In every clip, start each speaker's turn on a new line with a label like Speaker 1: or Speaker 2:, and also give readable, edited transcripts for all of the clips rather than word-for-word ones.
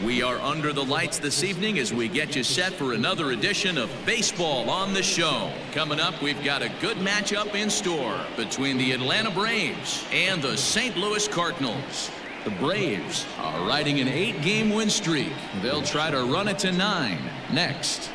Speaker 1: We are under the lights this evening as we get you set for another edition of Baseball on the Show. Coming up, we've got a good matchup in store between the Atlanta Braves and the St. Louis Cardinals. The Braves are riding an 8-game win streak. They'll try to run it to 9 next.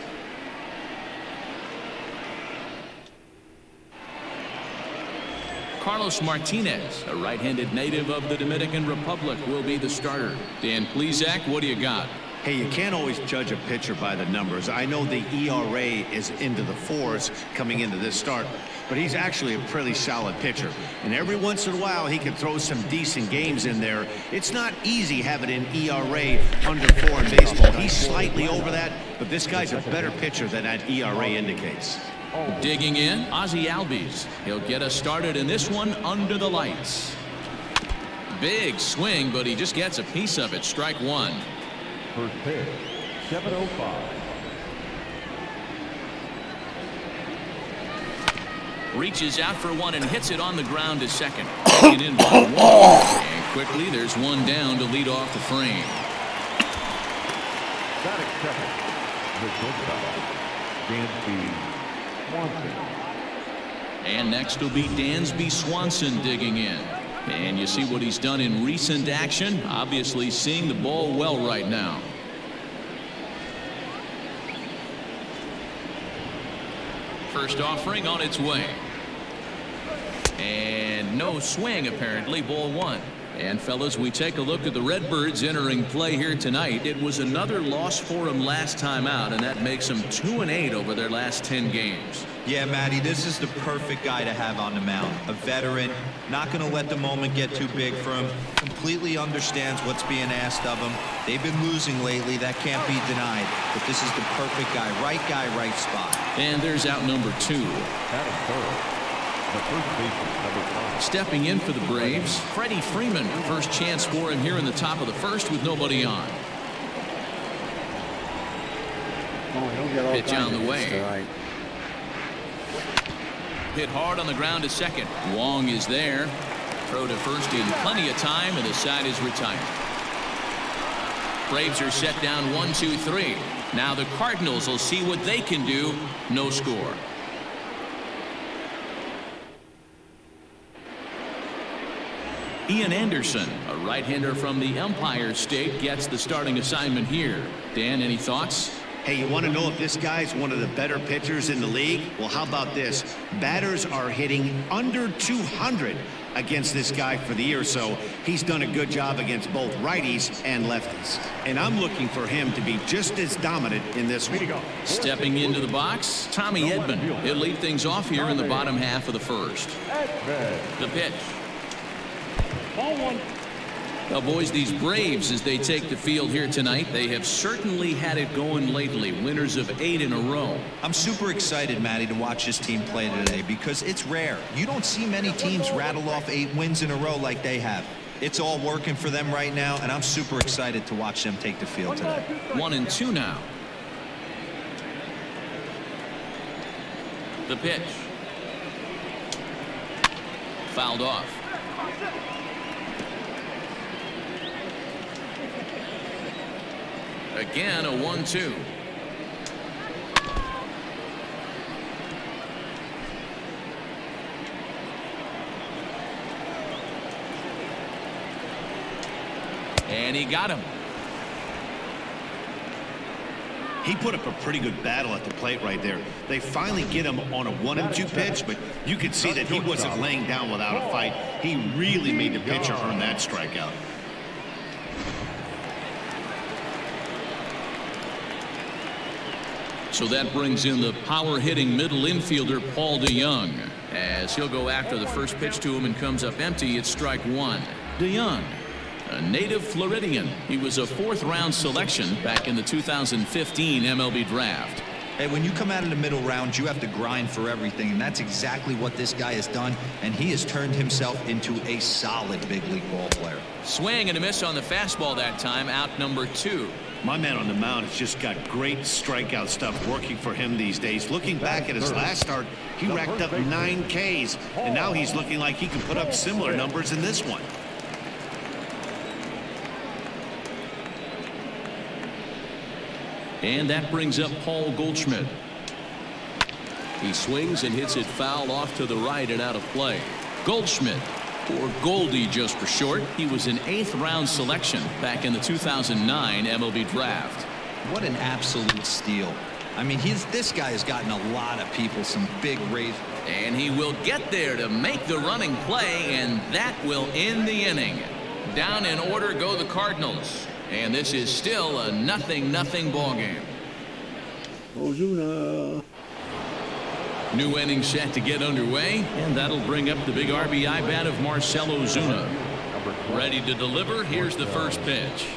Speaker 1: Carlos Martinez, a right-handed native of the Dominican Republic, will be the starter. Dan Plesac, what do you got?
Speaker 2: Hey, you can't always judge a pitcher by the numbers. I know the ERA is into the 4s coming into this start, but he's actually a pretty solid pitcher. And every once in a while, he can throw some decent games in there. It's not easy having an ERA under 4 in baseball. He's slightly over that, but this guy's a better pitcher than that ERA indicates.
Speaker 1: Digging in, Ozzie Albies. He'll get us started in this one under the lights. Big swing, but he just gets a piece of it. Strike 1.
Speaker 3: First pitch, 7:05.
Speaker 1: Reaches out for one and hits it on the ground to second. Taken in by 1. And quickly, there's one down to lead off the frame.
Speaker 3: Batting second, the shortstop, Dansby Swanson.
Speaker 1: And next will be Dansby Swanson digging in. And you see what he's done in recent action. Obviously seeing the ball well right now. First offering on its way. And no swing apparently. Ball 1. And fellas, we take a look at the Redbirds entering play here tonight. It was another loss for them last time out, and that makes them 2-8 over their last 10 games.
Speaker 4: Yeah, Matty, this is the perfect guy to have on the mound. A veteran, not going to let the moment get too big for him. Completely understands what's being asked of him. They've been losing lately. That can't be denied. But this is the perfect guy, right spot.
Speaker 1: And there's out number 2.
Speaker 3: Adam Thurl. The first baseman, number 5.
Speaker 1: Stepping in for the Braves, Freddy Freeman. First chance for him here in the top of the first with nobody on. Pitch on the way. Hit hard on the ground to second. Wong is there. Throw to first in plenty of time, and the side is retired. Braves are set down 1-2-3. Now the Cardinals will see what they can do. No score. Ian Anderson, a right-hander from the Empire State, gets the starting assignment here. Dan, any thoughts?
Speaker 2: Hey, you want to know if this guy's one of the better pitchers in the league? Well, how about this? Batters are hitting under 200 against this guy for the year, so he's done a good job against both righties and lefties. And I'm looking for him to be just as dominant in this one.
Speaker 1: Stepping into the box, Tommy Edman. He'll lead things off here in the bottom half of the first. The pitch.
Speaker 3: Ball 1.
Speaker 1: Now, boys, these Braves, as they take the field here tonight, they have certainly had it going lately. Winners of 8 in a row.
Speaker 4: I'm super excited, Matty, to watch this team play today because it's rare. You don't see many teams rattle off 8 wins in a row like they have. It's all working for them right now, and I'm super excited to watch them take the field today.
Speaker 1: 1-2 now. The pitch. Fouled off. Again, a 1-2. And he got him.
Speaker 2: He put up a pretty good battle at the plate right there. They finally get him on a 1-2 pitch, but you could see that he wasn't laying down without a fight. He really made the pitcher earn that strikeout.
Speaker 1: So that brings in the power-hitting middle infielder Paul DeYoung. As he'll go after the first pitch to him and comes up empty, it's strike 1. DeYoung, a native Floridian. He was a 4th-round selection back in the 2015 MLB draft.
Speaker 4: Hey, when you come out of the middle round, you have to grind for everything, and that's exactly what this guy has done, and he has turned himself into a solid big league ball player.
Speaker 1: Swing and a miss on the fastball that time, out number 2.
Speaker 2: My man on the mound has just got great strikeout stuff working for him these days. Looking back at his last start, he racked up 9 Ks, and now he's looking like he can put up similar numbers in this one.
Speaker 1: And that brings up Paul Goldschmidt. He swings and hits it foul off to the right and out of play. Goldschmidt, or Goldie just for short. He was an 8th round selection back in the 2009 MLB draft.
Speaker 4: What an absolute steal. I mean, this guy has gotten a lot of people some big raises.
Speaker 1: And he will get there to make the running play, and that will end the inning. Down in order go the Cardinals. And this is still a 0-0 ball game.
Speaker 5: Ozuna.
Speaker 1: New inning set to get underway, and that'll bring up the big RBI bat of Marcell Ozuna. Ready to deliver. Here's the first pitch.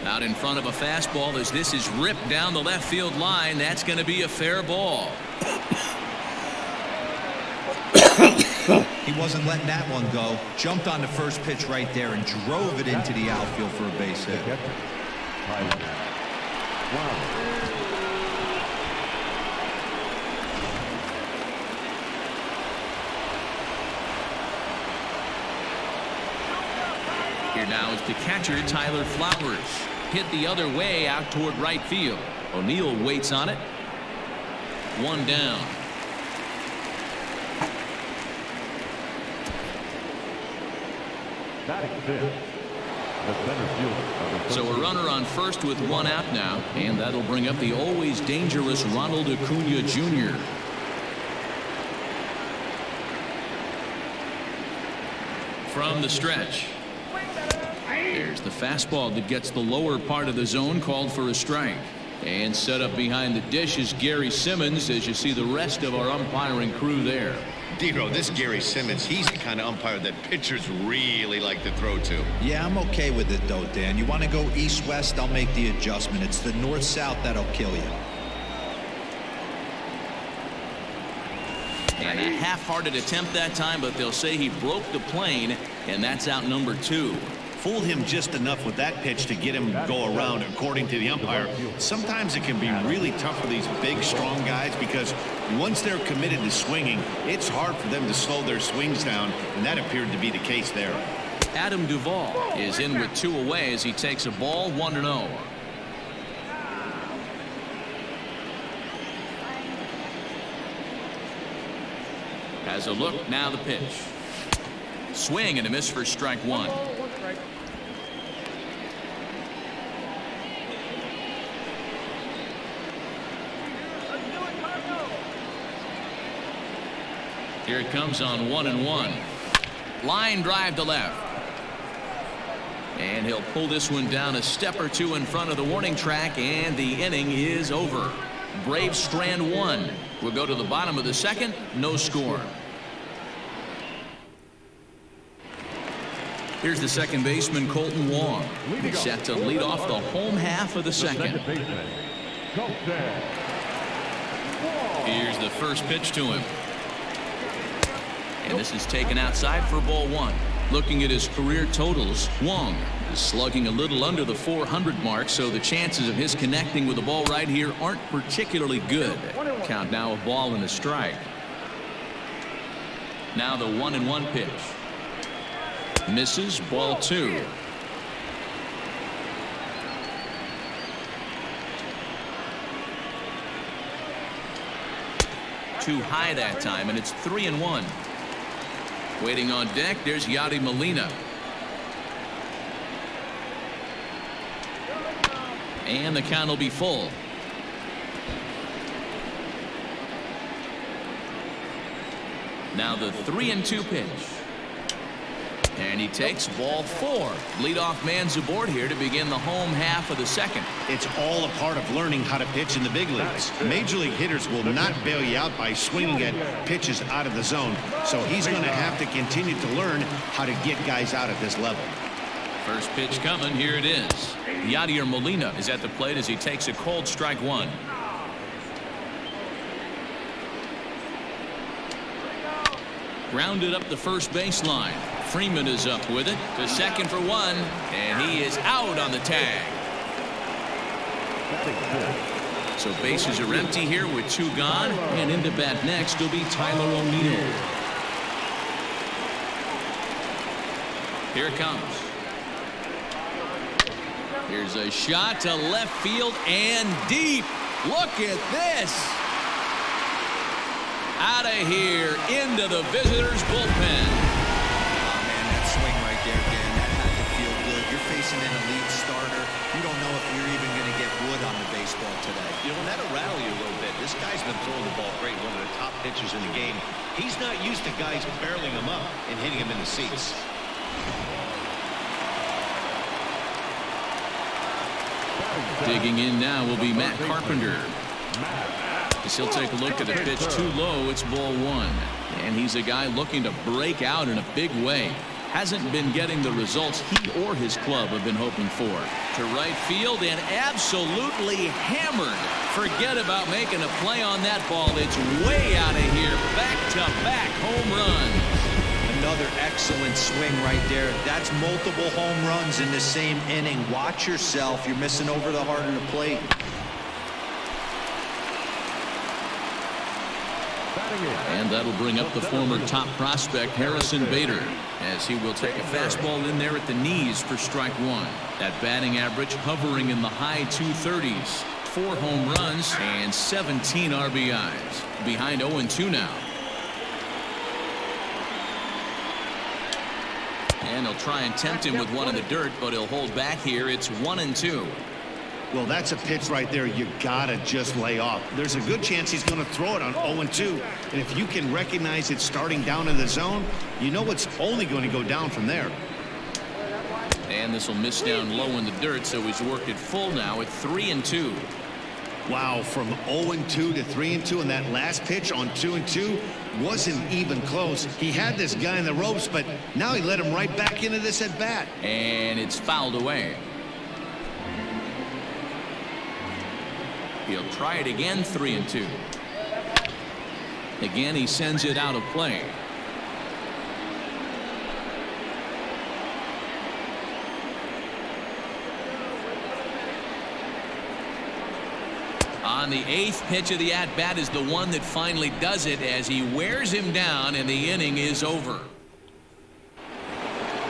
Speaker 1: Out in front of a fastball as this is ripped down the left field line. That's going to be a fair ball.
Speaker 4: He wasn't letting that one go. Jumped on the first pitch right there and drove it into the outfield for a base hit.
Speaker 1: Here now is the catcher, Tyler Flowers. Hit the other way out toward right field. O'Neill waits on it. One down. So a runner on first with one out now, and that'll bring up the always dangerous Ronald Acuna Jr. From the stretch. There's the fastball that gets the lower part of the zone, called for a strike. And set up behind the dish is Gary Simmons, as you see the rest of our umpiring crew there.
Speaker 2: Dero, this Gary Simmons, he's the kind of umpire that pitchers really like to throw to.
Speaker 4: Yeah, I'm okay with it, though, Dan. You want to go east-west, I'll make the adjustment. It's the north-south that'll kill you.
Speaker 1: And a half-hearted attempt that time, but they'll say he broke the plane, and that's out number 2.
Speaker 2: Fooled him just enough with that pitch to get him to go around, according to the umpire. Sometimes it can be really tough for these big, strong guys because once they're committed to swinging, it's hard for them to slow their swings down, and that appeared to be the case there.
Speaker 1: Adam Duvall is in with 2 away as he takes a ball 1-0. Has a look, now the pitch. Swing and a miss for strike 1. Here it comes on 1-1. Line drive to left. And he'll pull this one down a step or 2 in front of the warning track, and the inning is over. Braves strand 1. We'll go to the bottom of the second. No score. Here's the second baseman, Colton Wong. He's set to lead off the home half of the second. Here's the first pitch to him. And this is taken outside for ball 1. Looking at his career totals, Wong is slugging a little under the 400 mark, so the chances of his connecting with the ball right here aren't particularly good. Count now a ball and a strike. Now the 1-1 pitch. Misses, ball 2. Too high that time, and it's 3-1. Waiting on deck, there's Yadi Molina. And the count will be full. Now the 3-2 pitch. And he takes ball 4. Leadoff man's aboard here to begin the home half of the second.
Speaker 2: It's all a part of learning how to pitch in the big leagues. Major league hitters will not bail you out by swinging at pitches out of the zone. So he's going to have to continue to learn how to get guys out at this level.
Speaker 1: First pitch coming. Here it is. Yadier Molina is at the plate as he takes a called strike 1. Grounded up the first baseline. Freeman is up with it to second for 1, and he is out on the tag. So bases are empty here with 2 gone, and into bat next will be Tyler O'Neill. Here it comes. Here's a shot to left field and deep. Look at this. Out of here into the visitors' bullpen.
Speaker 4: Oh, man, that swing right there, Dan, that had to feel good. You're facing an elite starter. You don't know if you're even going to get wood on the baseball today.
Speaker 2: You know, that'll rattle you a little bit. This guy's been throwing the ball great, one of the top pitchers in the game. He's not used to guys barreling him up and hitting him in the seats.
Speaker 1: Digging in now will be Matt Carpenter. As he'll take a look at the pitch too low, it's ball one. And he's a guy looking to break out in a big way. Hasn't been getting the results he or his club have been hoping for. To right field and absolutely hammered. Forget about making a play on that ball. It's way out of here. Back-to-back home run.
Speaker 4: Another excellent swing right there. That's multiple home runs in the same inning. Watch yourself. You're missing over the heart of the plate.
Speaker 1: And that'll bring up the former top prospect Harrison Bader, as he will take a fastball in there at the knees for strike one. That batting average hovering in the high 230s. 4 home runs and 17 RBIs. Behind 0-2 now. And he'll try and tempt him with one in the dirt, but he'll hold back here. It's 1-2.
Speaker 2: Well, that's a pitch right there you gotta just lay off. There's a good chance he's going to throw it on 0-2. And if you can recognize it starting down in the zone, you know it's only going to go down from there.
Speaker 1: And this will miss down low in the dirt, so he's worked it full now at 3-2.
Speaker 2: Wow, from 0-2 to 3-2, and that last pitch on 2-2 wasn't even close. He had this guy in the ropes, but now he let him right back into this at bat.
Speaker 1: And it's fouled away. He'll try it again, 3-2. Again, he sends it out of play. On the 8th pitch of the at-bat is the one that finally does it as he wears him down, and the inning is over.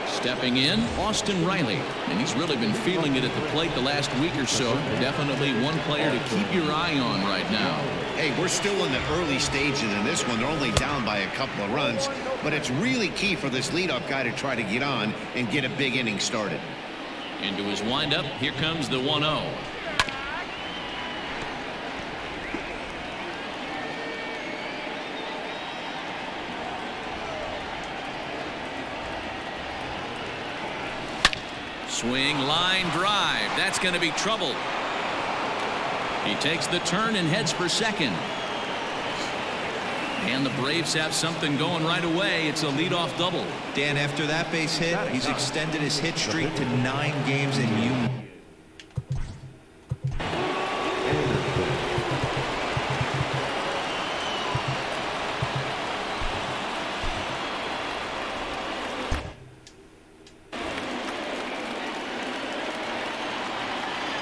Speaker 1: Stepping in, Austin Riley, and he's really been feeling it at the plate the last week or so. Definitely one player to keep your eye on right now.
Speaker 2: Hey, we're still in the early stages in this one. They're only down by a couple of runs, but it's really key for this leadoff guy to try to get on and get a big inning started.
Speaker 1: Into his windup, here comes the 1-0. Swing, line drive. That's going to be trouble. He takes the turn and heads for second. And the Braves have something going right away. It's a leadoff double.
Speaker 4: Dan, after that base hit, he's extended his hit streak to 9 games in Union.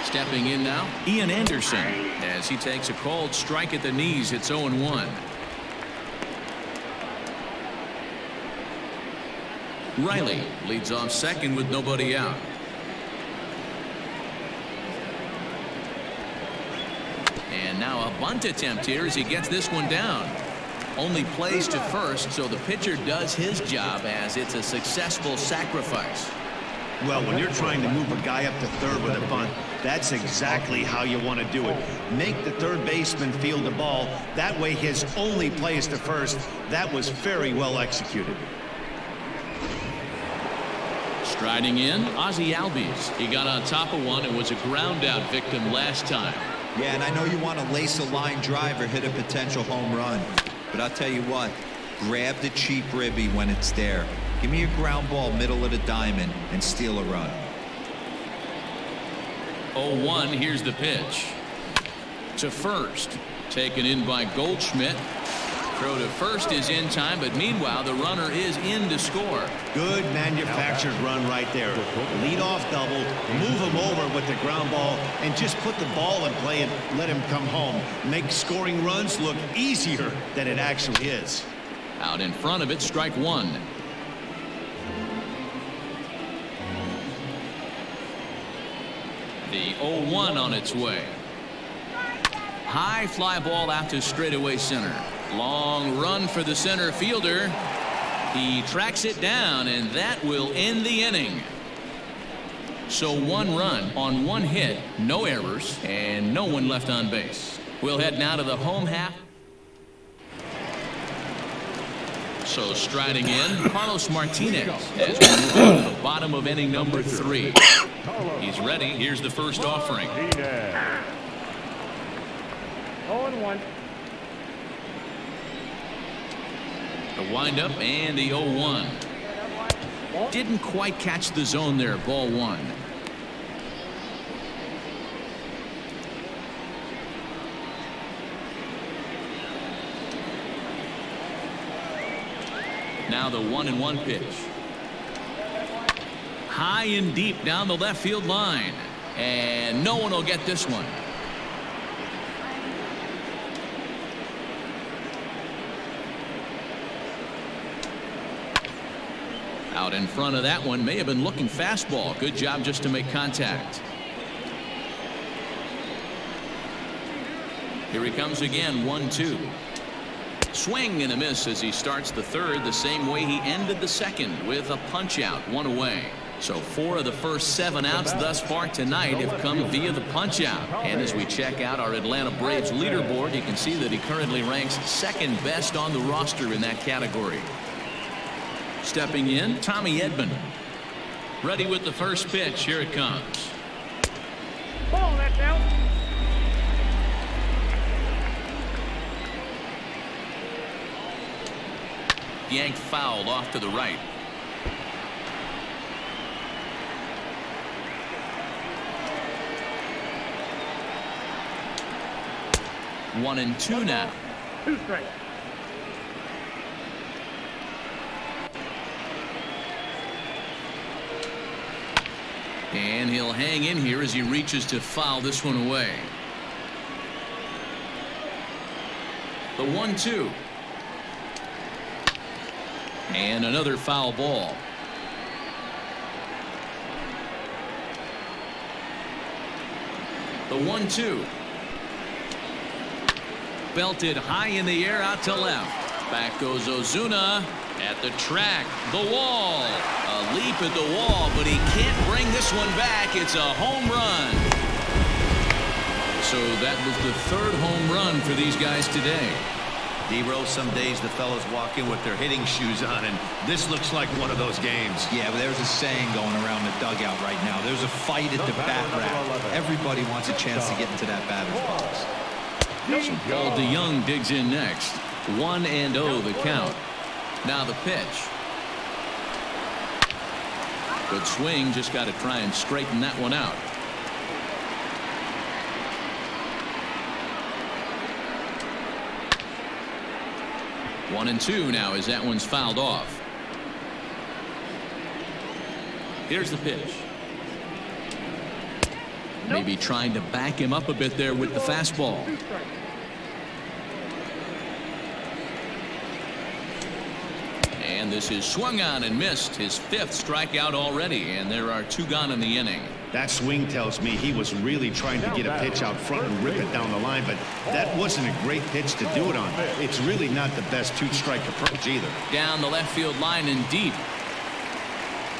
Speaker 1: Stepping in now, Ian Anderson, as he takes a called strike at the knees. It's 0-1. Riley leads off second with nobody out. And now a bunt attempt here as he gets this one down. Only plays to first, so the pitcher does his job as it's a successful sacrifice.
Speaker 2: Well, when you're trying to move a guy up to third with a bunt, that's exactly how you want to do it. Make the third baseman field the ball. That way his only play is to first. That was very well executed.
Speaker 1: Striding in, Ozzie Albies. He got on top of one and was a ground out victim last time.
Speaker 4: Yeah, and I know you want to lace a line drive or hit a potential home run. But I'll tell you what, grab the cheap ribby when it's there. Give me a ground ball middle of the diamond and steal a run.
Speaker 1: 0-1, here's the pitch. To first, taken in by Goldschmidt. Throw to first is in time, but meanwhile the runner is in to score.
Speaker 2: Good manufactured run right there. Lead off double, move him over with the ground ball, and just put the ball in play and let him come home. Make scoring runs look easier than it actually is.
Speaker 1: Out in front of it, strike one. The 0-1 on its way. High fly ball out to straightaway center. Long run for the center fielder. He tracks it down, and that will end the inning. So 1 run on 1 hit, no errors, and no one left on base. We'll head now to the home half. So striding in, Carlos Martinez as we move on to the bottom of inning number 3. He's ready. Here's the first offering.
Speaker 5: 0-1.
Speaker 1: The windup and the 0-1. Didn't quite catch the zone there. Ball 1. Now the 1-1 pitch. High and deep down the left field line. And no one will get this one. Out in front of that one, may have been looking fastball. Good job just to make contact. Here he comes again, 1-2. Swing and a miss as he starts the third the same way he ended the second with a punch out, 1 away. So 4 of the first 7 outs thus far tonight have come via the punch out. And as we check out our Atlanta Braves leaderboard, you can see that he currently ranks 2nd best on the roster in that category. Stepping in, Tommy Edman. Ready with the first pitch. Here it comes.
Speaker 5: Ball, that's out.
Speaker 1: Yank fouled off to the right. One and two now.
Speaker 5: 2 strikes.
Speaker 1: And he'll hang in here as he reaches to foul this one away. The 1-2. And another foul ball. The 1-2. Belted high in the air out to left. Back goes Ozuna at the track. The wall. A leap at the wall, but he can't bring this one back. It's a home run. So that was the 3rd home run for these guys today.
Speaker 2: D-Rose, some days the fellas walk in with their hitting shoes on, and this looks like one of those games.
Speaker 4: Yeah, but there's a saying going around the dugout right now. There's a fight at the bat rack. Everybody wants a chance to get into that batter's box.
Speaker 1: Paul DeYoung digs in next. 1-0 the count. Now the pitch. Good swing. Just got to try and straighten that one out. One and two now as that one's fouled off. Here's the pitch. Maybe trying to back him up a bit there with the fastball.
Speaker 5: 2 strikes.
Speaker 1: And this is swung on and missed. His 5th strikeout already, and there are 2 gone in the inning.
Speaker 2: That swing tells me he was really trying to get a pitch out front and rip it down the line, but that wasn't a great pitch to do it on. It's really not the best 2-strike approach either.
Speaker 1: Down the left field line and deep.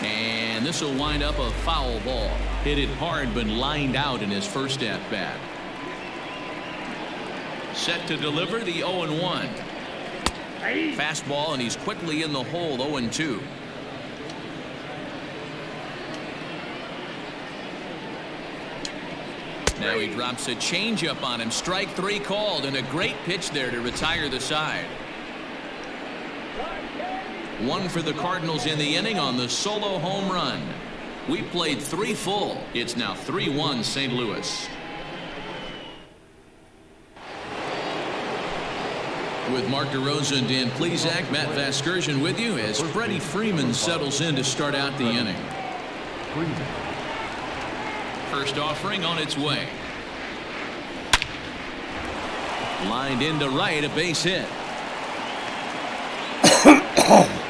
Speaker 1: And this will wind up a foul ball. Hit it hard, but lined out in his first at bat. Set to deliver the 0-1. Fastball, and he's quickly in the hole. 0-2. Now he drops a changeup on him. Strike 3 called, and a great pitch there to retire the side. 1 for the Cardinals in the inning on the solo home run. We played 3 full. It's now 3-1 St. Louis. With Mark DeRosa and Dan Plesac, Matt Vasgersian with you as Freddy Freeman settles in to start out the inning. First offering on its way. Lined into right, a base hit.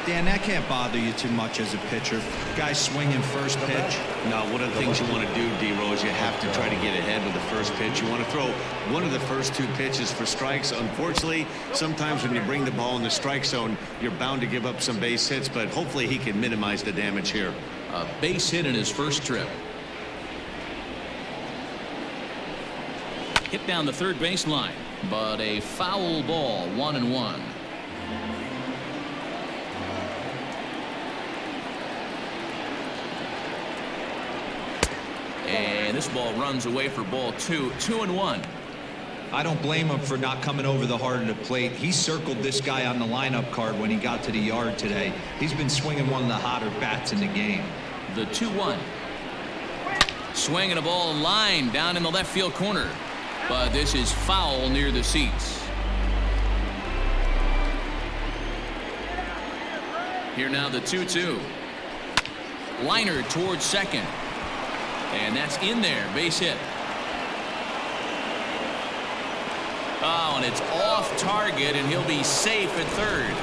Speaker 4: Dan, that can't bother you too much as a pitcher. Guy swinging first pitch.
Speaker 2: No, one of the things you want to do, D-Rose, you have to try to get ahead with the first pitch. You want to throw one of the first 2 pitches for strikes. Unfortunately, sometimes when you bring the ball in the strike zone, you're bound to give up some base hits, but hopefully he can minimize the damage here.
Speaker 1: A base hit in his first trip. Hit down the third baseline, but a foul ball, 1-1. And this ball runs away for ball 2, 2-1.
Speaker 4: I don't blame him for not coming over the heart of the plate. He circled this guy on the lineup card when he got to the yard today. He's been swinging one of the hotter bats in the game.
Speaker 1: The 2-1. Swinging a ball line down in the left field corner. But this is foul near the seats. Here now the 2-2. Liner towards second. And that's in there. Base hit. Oh, and it's off target, and he'll be safe at third.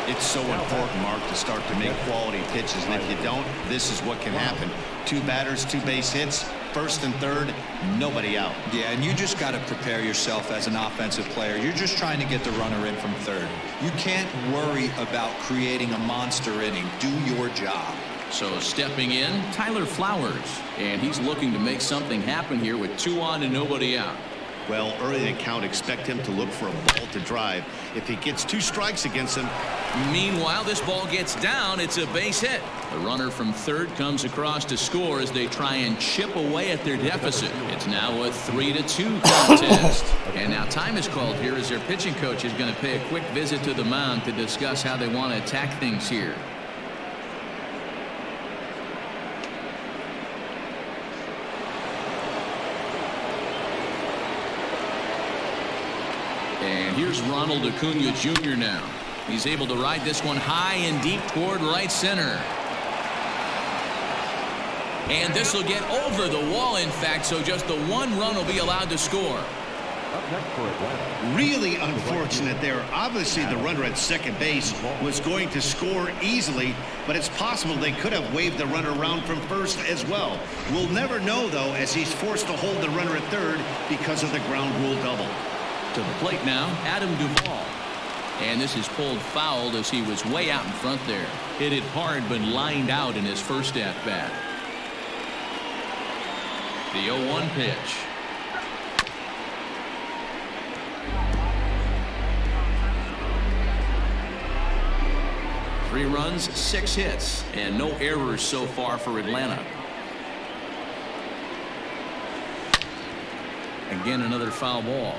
Speaker 2: It's so important, Mark, to start to make quality pitches, and if you don't, this is what can happen. 2 batters, 2 base hits, first and third, nobody out.
Speaker 4: Yeah, and you just got to prepare yourself as an offensive player. You're just trying to get the runner in from third. You can't worry about creating a monster inning. Do your job.
Speaker 1: So stepping in, Tyler Flowers, and he's looking to make something happen here with 2 on and nobody out.
Speaker 2: Well, early in the count, expect him to look for a ball to drive. If he gets 2 strikes against him.
Speaker 1: Meanwhile, this ball gets down. It's a base hit. The runner from third comes across to score as they try and chip away at their deficit. It's now a 3-2 contest. And now time is called here as their pitching coach is going to pay a quick visit to the mound to discuss how they want to attack things here. And here's Ronald Acuna Jr. now. He's able to ride this one high and deep toward right center. And this will get over the wall, in fact, so just the 1 run will be allowed to score.
Speaker 2: Really unfortunate there. Obviously, the runner at second base was going to score easily, but it's possible they could have waved the runner around from first as well. We'll never know, though, as he's forced to hold the runner at third because of the ground rule double.
Speaker 1: To the plate now, Adam Duvall. And this is pulled foul as he was way out in front there. Hit it hard but lined out in his first at-bat. The 0-1 pitch. Three runs, 6 hits, and no errors so far for Atlanta. Again, another foul ball.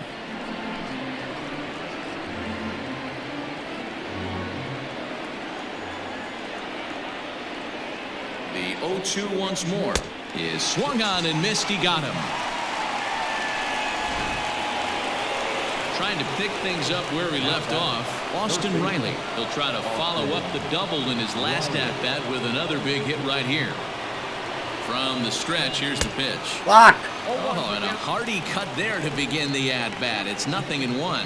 Speaker 1: The 0-2 once more is swung on and missed. He got him. Trying to pick things up where he left off, Austin Riley. He'll try to follow up the double in his last at-bat with another big hit right here. From the stretch, here's the pitch.
Speaker 6: Block.
Speaker 1: Oh, and a hearty cut there to begin the at-bat. It's 0-1.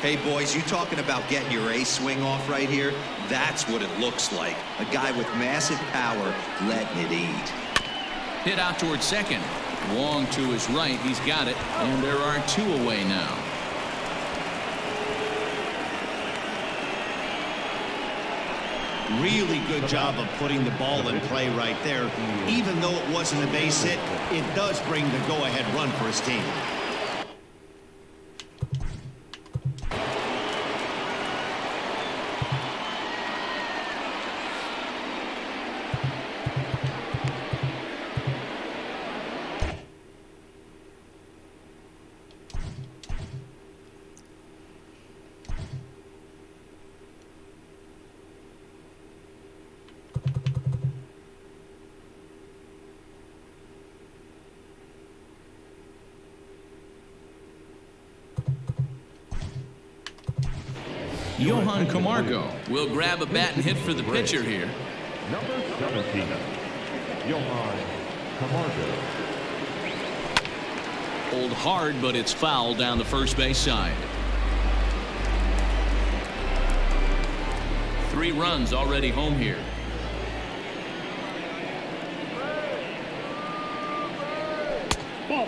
Speaker 4: Hey, boys, you talking about getting your ace swing off right here? That's what it looks like. A guy with massive power letting it eat.
Speaker 1: Hit out towards second. Wong to his right. He's got it. And there are 2 away now.
Speaker 2: Really good job of putting the ball in play right there. Even though it wasn't a base hit, it does bring the go-ahead run for his team.
Speaker 1: Johan Camargo will grab a bat and hit for the pitcher here.
Speaker 3: Number 17, Johan Camargo.
Speaker 1: Pulled hard, but it's foul down the first base side. 3 runs already home here.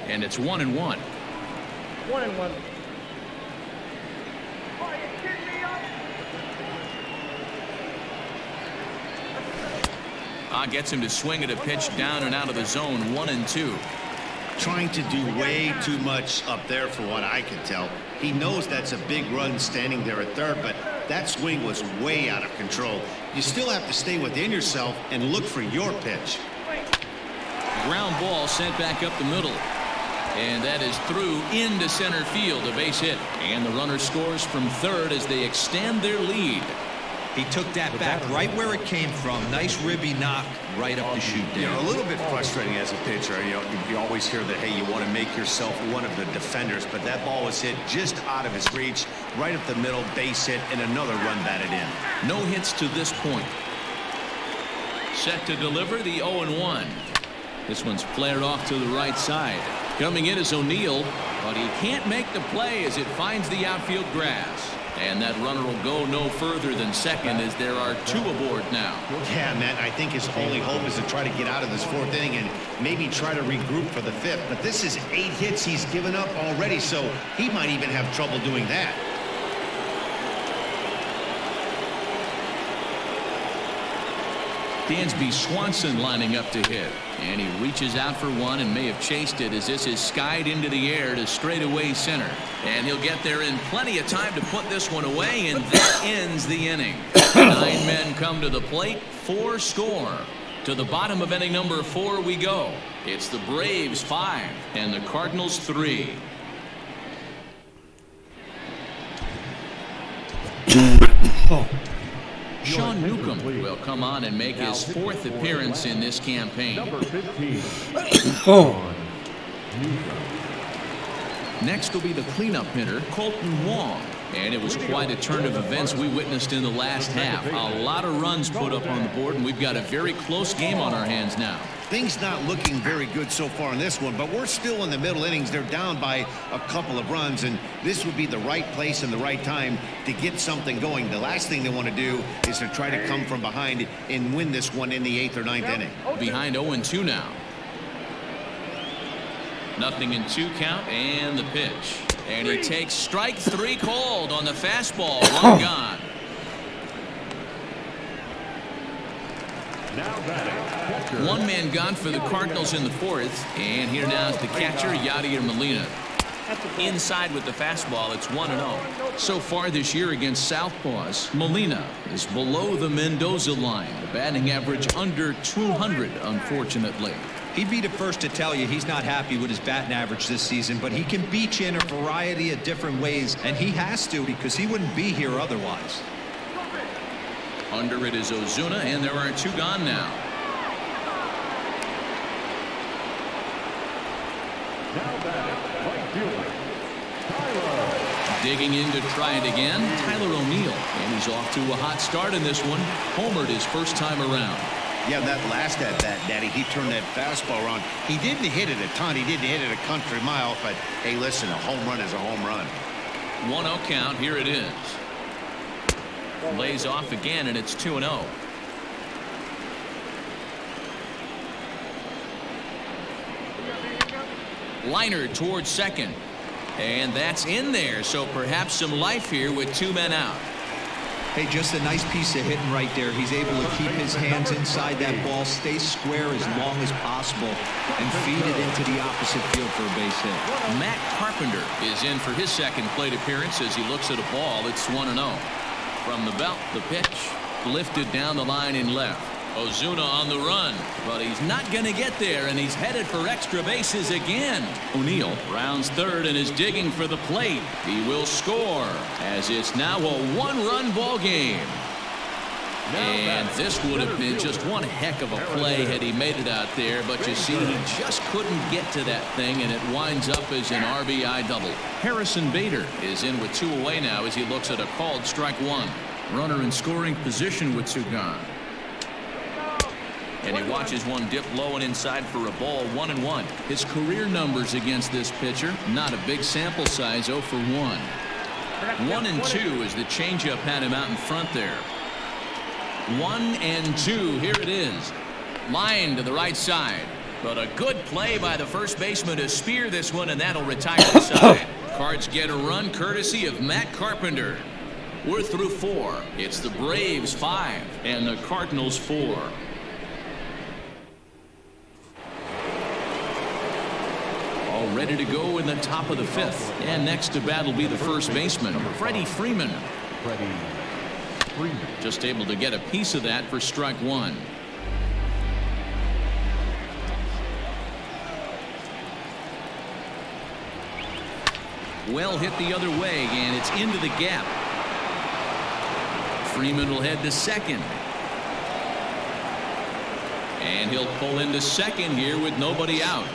Speaker 1: And it's 1-1.
Speaker 5: 1-1.
Speaker 1: Gets him to swing at a pitch down and out of the zone. 1-2.
Speaker 2: Trying to do way too much up there for what I can tell. He knows that's a big run standing there at third, but that swing was way out of control. You still have to stay within yourself and look for your pitch.
Speaker 1: Ground ball sent back up the middle. And that is through into center field, a base hit. And the runner scores from third as they extend their lead.
Speaker 4: He took that back right where it came from. Nice ribby knock right up the chute there.
Speaker 2: You know, a little bit frustrating as a pitcher. You know, you always hear that, hey, you want to make yourself one of the defenders, but that ball was hit just out of his reach, right up the middle, base hit, and another run batted in.
Speaker 1: No hits to this point. Set to deliver the 0-1. This one's flared off to the right side. Coming in is O'Neill, but he can't make the play as it finds the outfield grass. And that runner will go no further than second as there are 2 aboard now.
Speaker 2: Yeah, Matt, I think his only hope is to try to get out of this 4th inning and maybe try to regroup for the 5th. But this is 8 hits he's given up already, so he might even have trouble doing that.
Speaker 1: Dansby Swanson lining up to hit. And he reaches out for one and may have chased it as this is skied into the air to straightaway center. And he'll get there in plenty of time to put this one away, and that ends the inning. 9 men come to the plate, 4 score. To the bottom of inning number 4 we go. It's the Braves 5 and the Cardinals 3. Sean Newcomb will come on and make his 4th appearance in this campaign.
Speaker 3: Number 15.
Speaker 1: Next will be the cleanup hitter, Colton Wong. And it was quite a turn of events we witnessed in the last half. A lot of runs put up on the board, and we've got a very close game on our hands now.
Speaker 2: Things not looking very good so far in this one, but we're still in the middle innings. They're down by a couple of runs, and this would be the right place and the right time to get something going. The last thing they want to do is to try to come from behind and win this one in the 8th or 9th inning.
Speaker 1: Behind 0-2 now. 0-2 count and the pitch. And he takes strike 3 called on the fastball. 1 gone.
Speaker 3: Now batting.
Speaker 1: 1 man gone for the Cardinals in the 4th. And here now is the catcher, Yadier Molina. Inside with the fastball, it's 1-0. So far this year against Southpaws, Molina is below the Mendoza line. The batting average under 200, unfortunately.
Speaker 4: He'd be the first to tell you he's not happy with his batting average this season, but he can beat you in a variety of different ways, and he has to because he wouldn't be here otherwise.
Speaker 1: Under it is Ozuna, and there are 2 gone now.
Speaker 3: Now batting. Right fielder. Tyler.
Speaker 1: Digging in to try it again, Tyler O'Neill. And he's off to a hot start in this one. Homered his first time around.
Speaker 2: Yeah, that last at-bat, Daddy, he turned that fastball around. He didn't hit it a ton. He didn't hit it a country mile, but, hey, listen, a home run is a home run.
Speaker 1: 1-0 count. Here it is. Lays off again, and it's 2-0. Liner towards second. And that's in there, so perhaps some life here with 2 men out.
Speaker 4: Hey, just a nice piece of hitting right there. He's able to keep his hands inside that ball, stay square as long as possible, and feed it into the opposite field for a base hit.
Speaker 1: Matt Carpenter is in for his 2nd plate appearance as he looks at a ball. It's 1-0. From the belt, the pitch lifted down the line in left. Ozuna on the run, but he's not going to get there, and he's headed for extra bases again. O'Neill rounds third and is digging for the plate. He will score as it's now a 1-run ball game. And this would have been just one heck of a play had he made it out there, but you see he just couldn't get to that thing, and it winds up as an RBI double. Harrison Bader is in with 2 away now as he looks at a called strike 1. Runner in scoring position with 2 gone. And he watches one dip low and inside for a ball. 1-1. His career numbers against this pitcher, not a big sample size, 0 for 1. 1-2 as the changeup had him out in front there. 1-2. Here it is. Line to the right side. But a good play by the first baseman to spear this one, and that'll retire the side. Cards get a run courtesy of Matt Carpenter. We're through 4. It's the Braves 5 and the Cardinals 4. All ready to go in the top of the 5th. And next to bat will be the first baseman, Freddy Freeman.
Speaker 3: Freddy Freeman.
Speaker 1: Just able to get a piece of that for strike 1. Well hit the other way, and it's into the gap. Freeman will head to second. And he'll pull into second here with nobody out.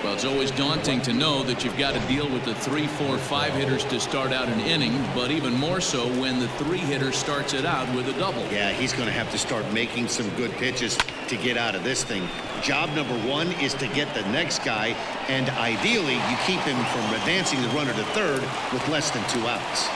Speaker 1: Well, it's always daunting to know that you've got to deal with the 3, 4, 5 hitters to start out an inning, but even more so when the 3 hitter starts it out with a double.
Speaker 2: Yeah, he's going to have to start making some good pitches to get out of this thing. Job number 1 is to get the next guy, and ideally you keep him from advancing the runner to third with less than 2 outs.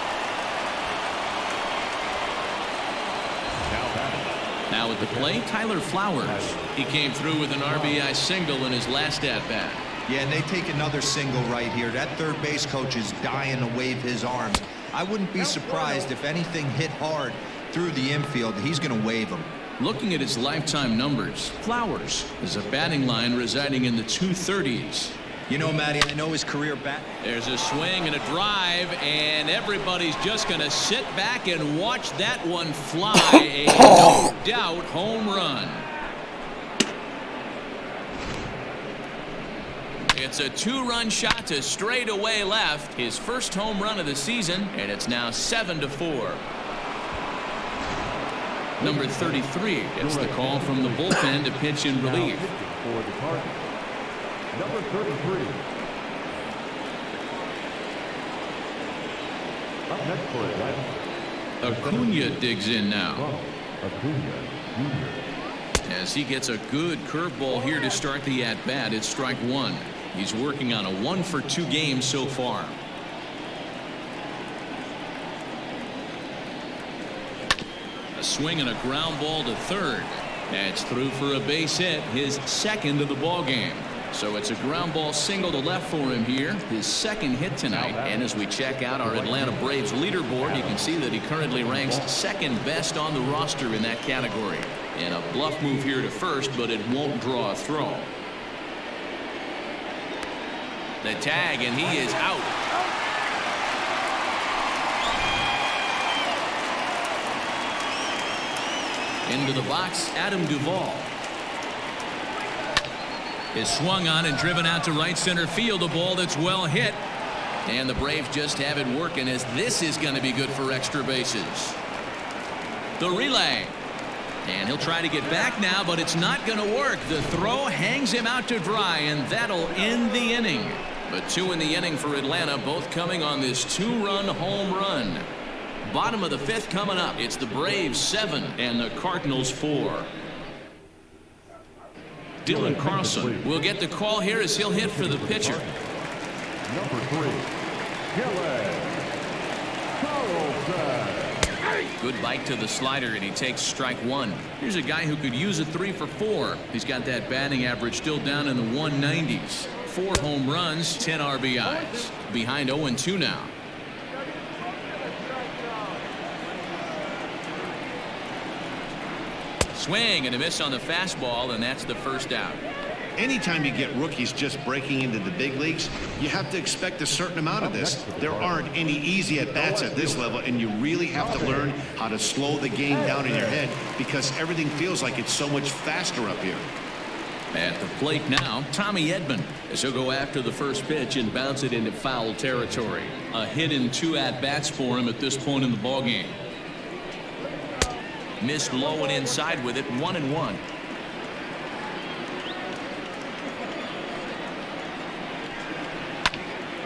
Speaker 1: Now at the plate, Tyler Flowers. He came through with an RBI single in his last at-bat.
Speaker 4: Yeah, and they take another single right here. That third base coach is dying to wave his arms. I wouldn't be surprised if anything hit hard through the infield. He's going to wave them.
Speaker 1: Looking at his lifetime numbers, Flowers is a batting line residing in the 230s.
Speaker 4: You know, Matty, I know his career bat.
Speaker 1: There's a swing and a drive, and everybody's just going to sit back and watch that one fly. A no doubt home run. It's a 2-run shot to straightaway left. His first home run of the season, and it's now 7-4. Number 33 gets the call from the bullpen to pitch in relief.
Speaker 3: For the Cardinals, number 33. Up next for Atlanta,
Speaker 1: Acuna digs in now.
Speaker 3: Acuna Jr.
Speaker 1: As he gets a good curveball here to start the at-bat, it's strike 1. He's working on a 1-for-2 game so far. A swing and a ground ball to third. That's through for a base hit, his second of the ball game. So it's a ground ball single to left for him here, his second hit tonight. And as we check out our Atlanta Braves leaderboard, you can see that he currently ranks second best on the roster in that category. And a bluff move here to first, but it won't draw a throw. The tag, and he is out. Into the box, Adam Duvall. Is swung on and driven out to right center field. A ball that's well hit. And the Braves just have it working, as this is going to be good for extra bases. The relay. And he'll try to get back now, but it's not going to work. The throw hangs him out to dry, and that'll end the inning. But 2 in the inning for Atlanta, both coming on this 2-run home run. Bottom of the 5th coming up. It's the Braves 7 and the Cardinals 4. Dylan Carlson will get the call here as he'll hit for the pitcher.
Speaker 3: Number 3, Dylan Carlson.
Speaker 1: Good bite to the slider, and he takes strike 1. Here's a guy who could use a 3 for 4. He's got that batting average still down in the 190s. 4 home runs, 10 RBIs. Behind 0-2 now. Swing and a miss on the fastball, and that's the first out.
Speaker 2: Anytime you get rookies just breaking into the big leagues, you have to expect a certain amount of this. There aren't any easy at-bats at this level, and you really have to learn how to slow the game down in your head because everything feels like it's so much faster up here.
Speaker 1: At the plate now, Tommy Edman, as he'll go after the first pitch and bounce it into foul territory. A hit in 2 at-bats for him at this point in the ballgame. Missed low and inside with it, 1-1.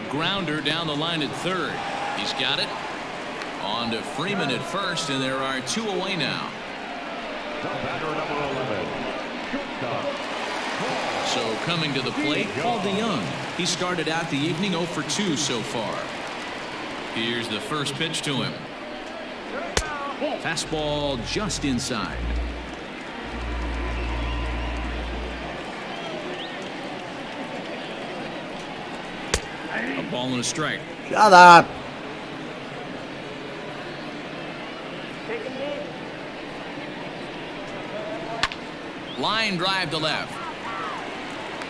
Speaker 1: Grounder down the line at third. He's got it. On to Freeman at first, and there are 2 away now.
Speaker 3: The batter, number 11, shortstop.
Speaker 1: So coming to the plate, Paul DeYoung. He started out the evening 0 for 2 so far. Here's the first pitch to him. Fastball just inside. A ball and a strike.
Speaker 6: Shut up.
Speaker 1: Line drive to left.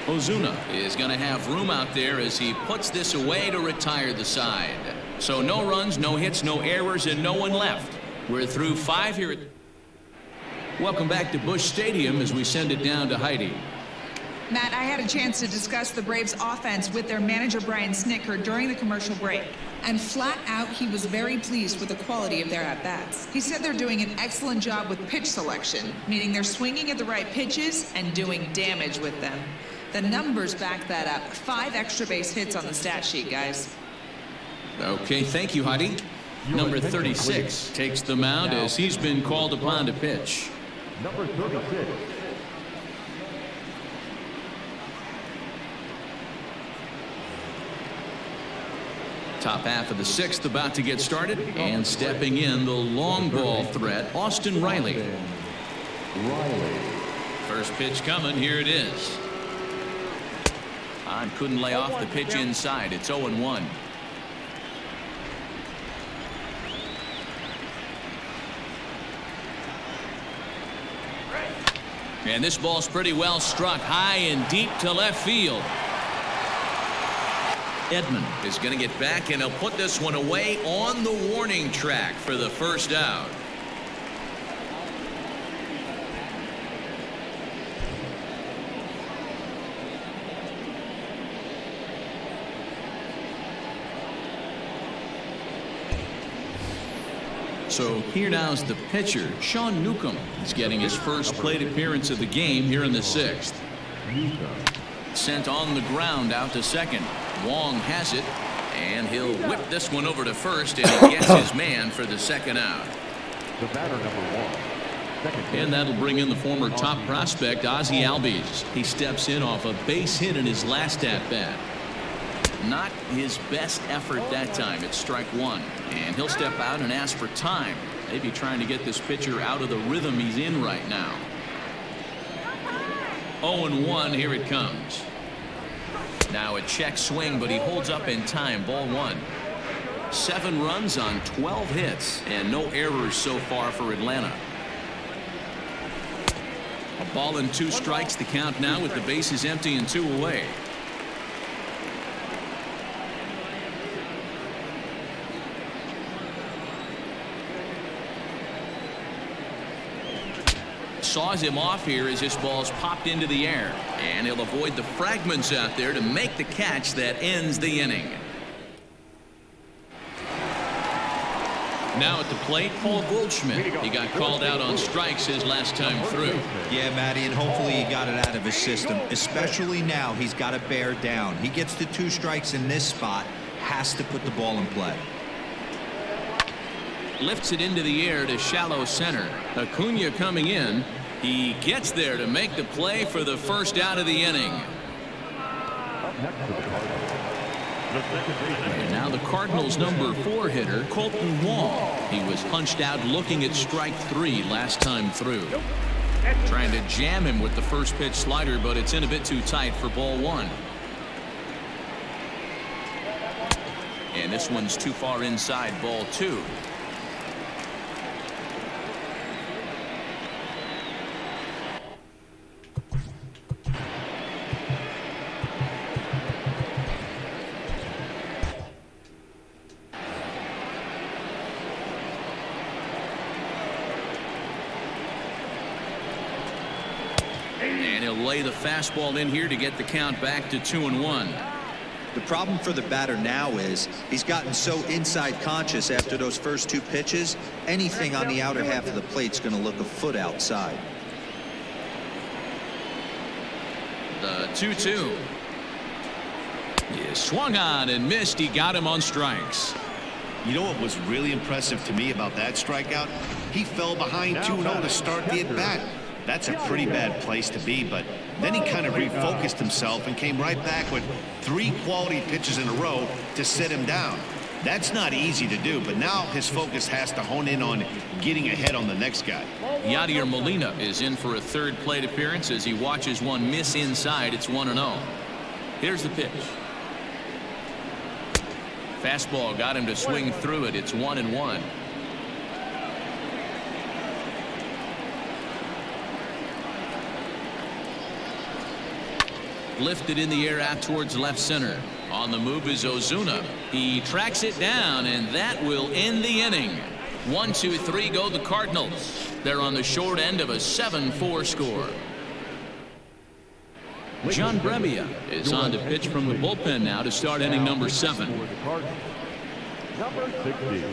Speaker 1: Ozuna is going to have room out there as he puts this away to retire the side. So no runs, no hits, no errors, and no one left. We're through 5 here. Welcome back to Busch Stadium as we send it down to Heidi.
Speaker 7: Matt, I had a chance to discuss the Braves' offense with their manager, Brian Snitker, during the commercial break. And flat out, he was very pleased with the quality of their at-bats. He said they're doing an excellent job with pitch selection, meaning they're swinging at the right pitches and doing damage with them. The numbers back that up. 5 extra base hits on the stat sheet, guys.
Speaker 1: Okay, thank you, Heidi. Number 36 takes the mound as he's been called upon to pitch.
Speaker 3: Number 36.
Speaker 1: Top half of the 6th about to get started, and stepping in the long ball threat, Austin Riley. First pitch coming, here it is. Couldn't lay off the pitch inside. It's 0-1. And this ball's pretty well struck high and deep to left field. Edman is going to get back, and he'll put this one away on the warning track for the first out. So here now's the pitcher, Sean Newcomb. He's getting his first plate appearance of the game here in the 6th. Sent on the ground out to second. Wong has it, and he'll whip this one over to first, and he gets his man for the second out.
Speaker 3: The batter, number 1.
Speaker 1: And that'll bring in the former top prospect, Ozzie Albies. He steps in off a base hit in his last at-bat. Not his best effort that time. It's strike 1, and he'll step out and ask for time. Maybe trying to get this pitcher out of the rhythm he's in right now. 0-1, here it comes. Now a check swing, but he holds up in time. Ball 1. 7 runs on 12 hits, and no errors so far for Atlanta. A ball and 2 strikes, the count now with the bases empty and 2 away. Saws him off here as this ball's popped into the air, and he'll avoid the fragments out there to make the catch that ends the inning. Now at the plate, Paul Goldschmidt. He got called out on strikes his last time through.
Speaker 4: Yeah, Matty, and hopefully he got it out of his system. Especially now, he's got to bear down. He gets the 2 strikes in this spot, has to put the ball in play.
Speaker 1: Lifts it into the air to shallow center. Acuna coming in. He gets there to make the play for the first out of the inning.
Speaker 3: Up next to the Cardinals. The second baseman.
Speaker 1: And now the Cardinals' number 4 hitter, Colton Wong. He was punched out looking at strike 3 last time through. Trying to jam him with the first pitch slider, but it's in a bit too tight for ball 1. And this one's too far inside, ball 2. And he'll lay the fastball in here to get the count back to 2-1.
Speaker 4: The problem for the batter now is he's gotten so inside conscious after those first 2 pitches. Anything on the outer half of the plate's going to look a foot outside.
Speaker 1: The 2-2. He swung on and missed. He got him on strikes.
Speaker 2: You know what was really impressive to me about that strikeout? He fell behind 2-0 to start the at-bat. That's a pretty bad place to be, but then he kind of refocused himself and came right back with 3 quality pitches in a row to sit him down. That's not easy to do, but now his focus has to hone in on getting ahead on the next guy.
Speaker 1: Yadier Molina is in for a third plate appearance as he watches one miss inside. It's 1-0. Here's the pitch. Fastball got him to swing through it. It's 1-1. Lifted in the air out towards left center. On the move is Ozuna. He tracks it down, and that will end the inning. 1-2-3 go the Cardinals. They're on the short end of a 7-4 score. John Brebbia is on to pitch from the bullpen now to start inning number 7.
Speaker 3: Number 60.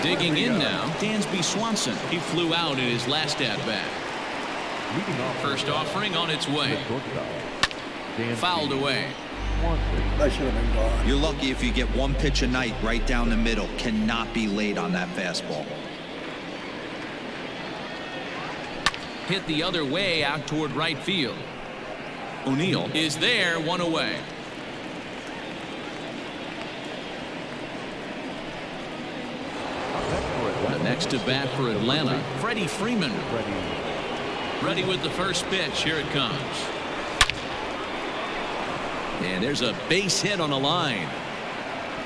Speaker 1: Digging in now, Dansby Swanson. He flew out in his last at-bat. First offering on its way. Fouled away.
Speaker 6: That should have been gone.
Speaker 4: You're lucky if you get one pitch a night right down the middle. Cannot be late on that fastball.
Speaker 1: Hit the other way out toward right field. O'Neill is there, one away. The next to bat for Atlanta, Freddy Freeman. Ready with the first pitch. Here it comes. And there's a base hit on a line.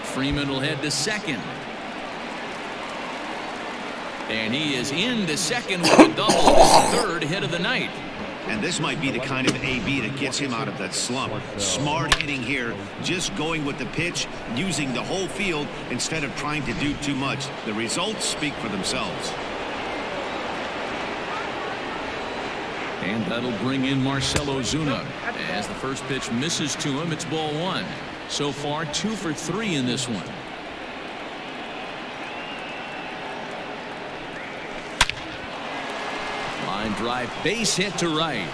Speaker 1: Freeman will head to second. And he is into second with a double, his third hit of the night.
Speaker 2: And this might be the kind of AB that gets him out of that slump. Smart hitting here, just going with the pitch, using the whole field instead of trying to do too much. The results speak for themselves.
Speaker 1: And that'll bring in Marcell Ozuna. As the first pitch misses to him, it's ball 1. So far, 2 for 3 in this one. Line drive, base hit to right.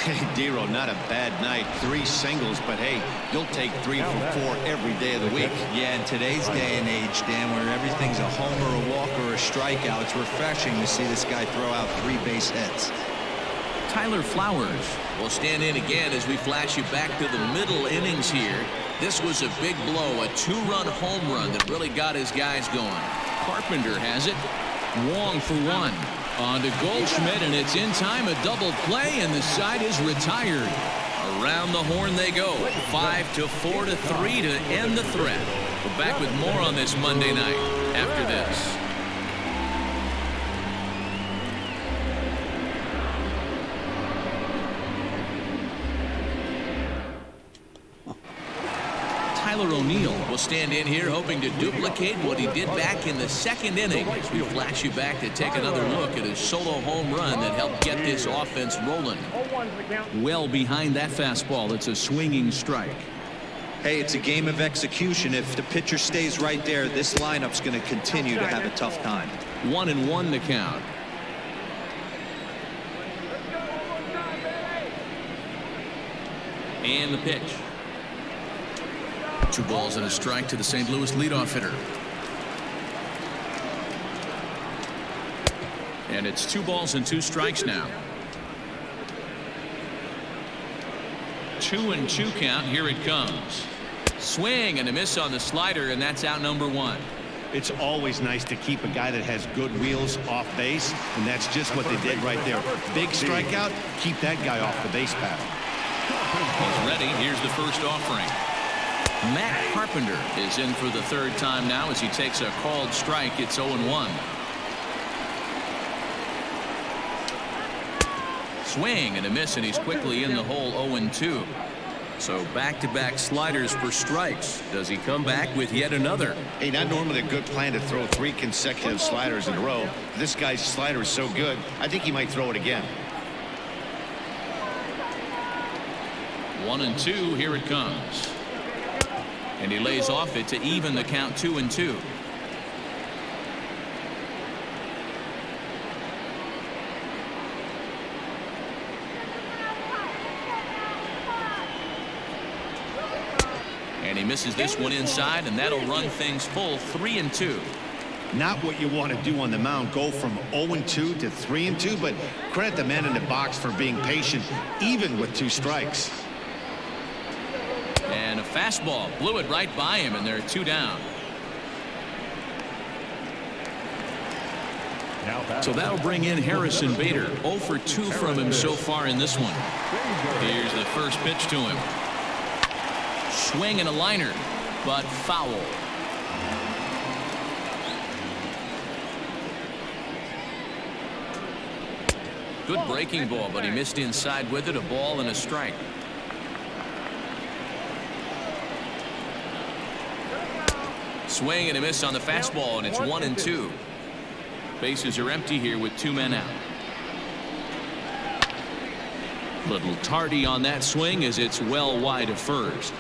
Speaker 2: Hey, Dero, not a bad night. 3 singles, but hey, you'll take 3 for 4 every day of the week.
Speaker 4: Yeah, in today's day and age, Dan, where everything's a homer, a walk, or a strikeout, it's refreshing to see this guy throw out 3 base hits.
Speaker 1: Tyler Flowers will stand in again as we flash you back to the middle innings here. This was a big blow, a 2-run home run that really got his guys going. Carpenter has it. Wong for 1. On to Goldschmidt, and it's in time, a double play, and the side is retired. Around the horn they go. 5-4-3 to end the threat. We're back with more on this Monday night after this. Tyler O'Neill will stand in here hoping to duplicate what he did back in the second inning. As we flash you back to take another look at his solo home run that helped get this offense rolling. Well behind that fastball, it's a swinging strike.
Speaker 4: Hey, it's a game of execution. If the pitcher stays right there, this lineup's going to continue to have a tough time.
Speaker 1: 1-1 the count. And the pitch. 2 balls and a strike to the St. Louis leadoff hitter. And it's 2 balls and 2 strikes now. 2-2 count. Here it comes. Swing and a miss on the slider, and that's out number 1.
Speaker 2: It's always nice to keep a guy that has good wheels off base, and that's just what they did right there. Big strikeout, keep that guy off the base path.
Speaker 1: He's ready. Here's the first offering. Matt Carpenter is in for the 3rd time now as he takes a called strike. It's 0-1. Swing and a miss, and he's quickly in the hole. 0-2. So back-to-back sliders for strikes. Does he come back with yet another?
Speaker 2: Hey, not normally a good plan to throw 3 consecutive sliders in a row. This guy's slider is so good, I think he might throw it again.
Speaker 1: 1-2. Here it comes. And he lays off it to even the count. 2-2. And he misses this one inside, and that'll run things full. 3-2.
Speaker 2: Not what you want to do on the mound, go from 0-2 to 3-2, but credit the man in the box for being patient, even with 2 strikes.
Speaker 1: Fastball blew it right by him, and they're 2 down. So that'll bring in Harrison Bader. 0 for 2 from him so far in this one. Here's the first pitch to him. Swing and a liner, but foul. Good breaking ball, but he missed inside with it. A ball and a strike. Swing and a miss on the fastball, and it's 1-2. Bases are empty here with 2 men out. Little tardy on that swing as it's well wide of first.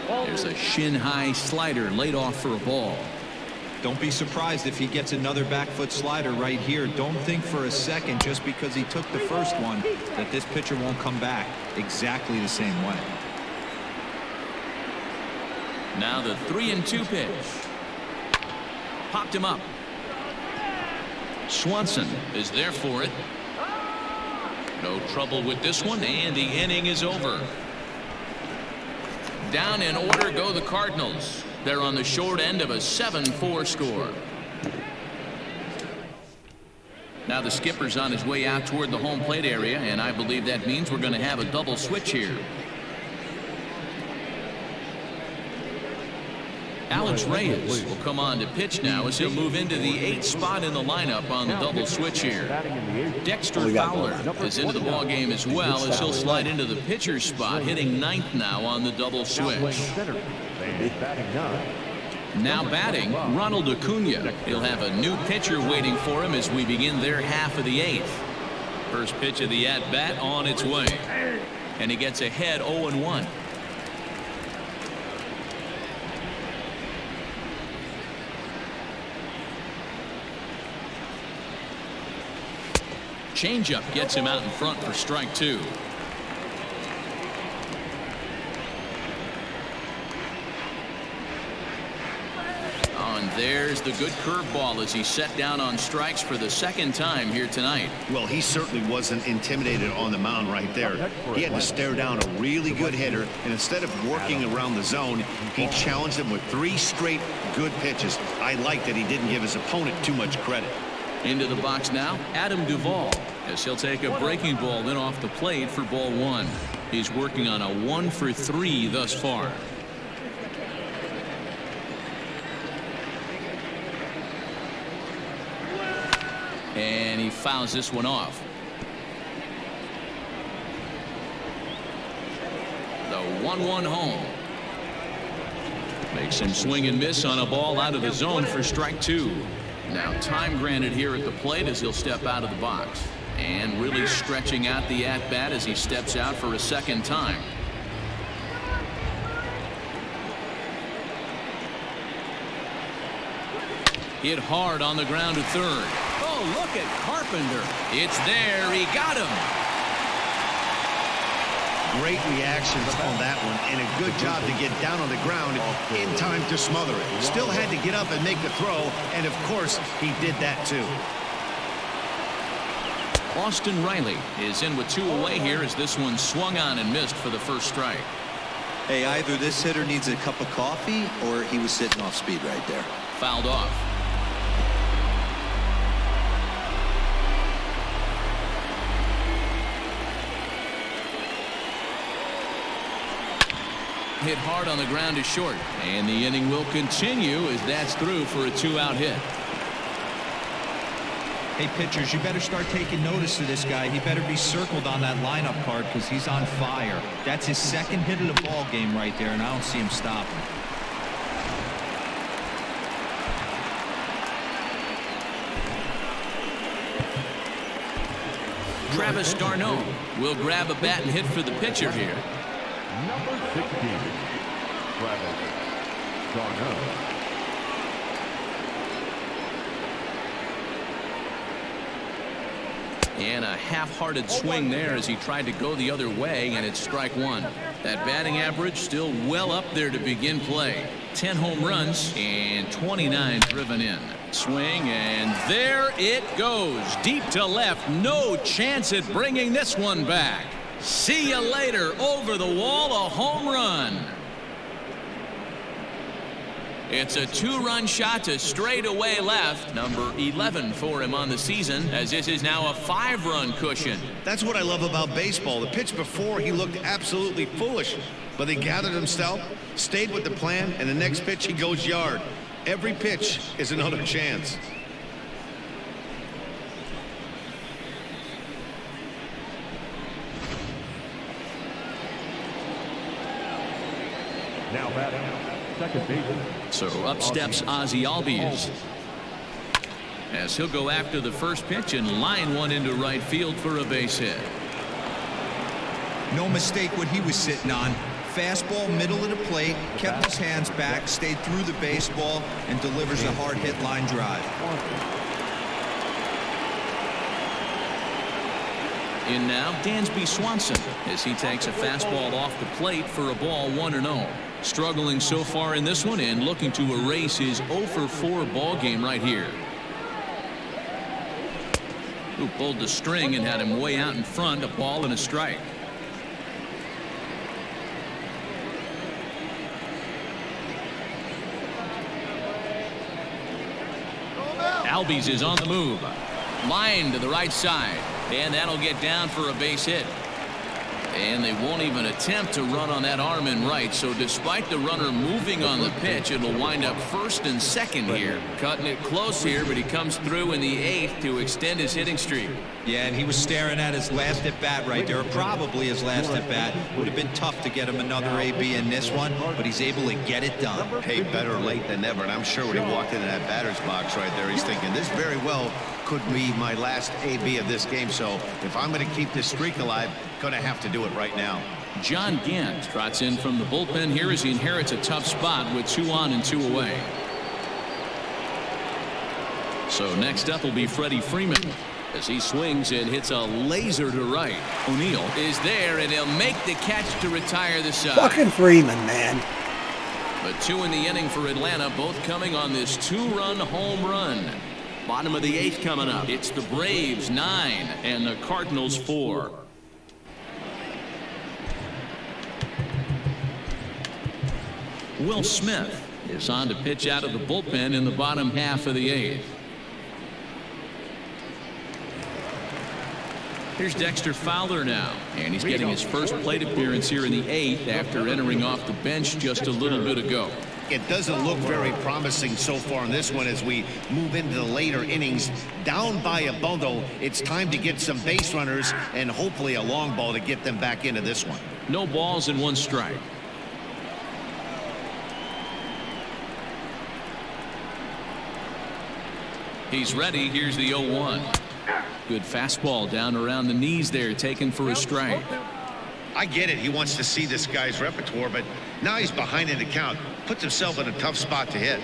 Speaker 1: There's a shin-high slider laid off for a ball.
Speaker 4: Don't be surprised if he gets another back foot slider right here. Don't think for a second, just because he took the first one, that this pitcher won't come back exactly the same way.
Speaker 1: Now the 3-2 pitch. Popped him up. Swanson is there for it. No trouble with this one, and the inning is over. Down in order go the Cardinals. They're on the short end of a 7-4 score. Now the skipper's on his way out toward the home plate area, and I believe that means we're going to have a double switch here. Alex Reyes will come on to pitch now as he'll move into the 8th spot in the lineup on the double switch here. Dexter Fowler is into the ball game as well as he'll slide into the pitcher's spot, hitting 9th now on the double switch. Now batting, Ronald Acuna. He'll have a new pitcher waiting for him as we begin their half of the 8th. First pitch of the at-bat on its way. And he gets ahead 0-1. Changeup gets him out in front for strike 2. And there's the good curveball as he set down on strikes for the 2nd time here tonight.
Speaker 2: Well, he certainly wasn't intimidated on the mound right there. He had to stare down a really good hitter, and instead of working around the zone, he challenged him with 3 straight good pitches. I like that he didn't give his opponent too much credit.
Speaker 1: Into the box now, Adam Duvall, as he'll take a breaking ball in off the plate for ball 1. He's working on a 1 for 3 thus far. And he fouls this one off. The 1-1 home. Makes him swing and miss on a ball out of the zone for strike 2. Now time granted here at the plate as he'll step out of the box. And really stretching out the at-bat as he steps out for a 2nd time. Hit hard on the ground to 3rd. Oh, look at Carpenter. It's there. He got him.
Speaker 2: Great reactions on that one, and a good job to get down on the ground in time to smother it. Still had to get up and make the throw, and of course, he did that too.
Speaker 1: Austin Riley is in with 2 away here as this one swung on and missed for the first strike.
Speaker 4: Hey, either this hitter needs a cup of coffee or he was sitting off speed right there.
Speaker 1: Fouled off. Hit hard on the ground is short, and the inning will continue as that's through for a 2-out hit.
Speaker 4: Hey, pitchers, you better start taking notice of this guy. He better be circled on that lineup card because he's on fire. That's his 2nd hit of the ball game right there, and I don't see him stopping.
Speaker 1: Travis d'Arnaud will grab a bat and hit for the pitcher here.
Speaker 3: Number 16, Travis d'Arnaud.
Speaker 1: And a half-hearted swing there as he tried to go the other way, and it's strike one. That batting average still well up there to begin play. 10 home runs and 29 driven in. Swing, and there it goes. Deep to left. No chance at bringing this one back. See you later. Over the wall, a home run. It's a 2-run shot to straightaway left. Number 11 for him on the season, as this is now a 5-run cushion.
Speaker 2: That's what I love about baseball. The pitch before, he looked absolutely foolish, but he gathered himself, stayed with the plan, and the next pitch he goes yard. Every pitch is another chance.
Speaker 3: Now batting, second baseman.
Speaker 1: So up steps Ozzie Albies, as he'll go after the first pitch and line one into right field for a base hit.
Speaker 4: No mistake what he was sitting on. Fastball, middle of the plate, kept his hands back, stayed through the baseball, and delivers a hard hit line drive.
Speaker 1: In now, Dansby Swanson, as he takes a fastball off the plate for a ball 1-0. Struggling so far in this one and looking to erase his 0-for-4 ball game right here. Who pulled the string and had him way out in front, a ball and a strike. Albies is on the move. Line to the right side, and that'll get down for a base hit. And they won't even attempt to run on that arm in right, so despite the runner moving on the pitch, it'll wind up first and second here. Cutting it close here, but he comes through in the 8th to extend his hitting streak.
Speaker 4: Yeah, and he was staring at his last at bat right there, probably his last at bat. Would have been tough to get him another AB in this one, but he's able to get it done.
Speaker 2: Hey, better late than never, and I'm sure when he walked into that batter's box right there, he's thinking this very well could be my last AB of this game, so if I'm going to keep this streak alive, going to have to do it right now.
Speaker 1: John Gant trots in from the bullpen here as he inherits a tough spot with 2 on and 2 away. So next up will be Freddy Freeman as he swings and hits a laser to right. O'Neill is there, and he'll make the catch to retire the side.
Speaker 6: Fucking Freeman, man.
Speaker 1: But 2 in the inning for Atlanta, both coming on this 2-run home run. Bottom of the 8th coming up. It's the Braves 9 and the Cardinals 4. Will Smith is on to pitch out of the bullpen in the bottom half of the 8th. Here's Dexter Fowler now, and he's getting his first plate appearance here in the 8th after entering off the bench just a little bit ago.
Speaker 2: It doesn't look very promising so far in this one as we move into the later innings. Down by a bundle, it's time to get some base runners and hopefully a long ball to get them back into this one.
Speaker 1: No balls and 1 strike. He's ready. Here's the 0-1. Good fastball down around the knees there, taken for a strike.
Speaker 2: I get it. He wants to see this guy's repertoire, but now he's behind in the count. Puts himself in a tough spot to hit.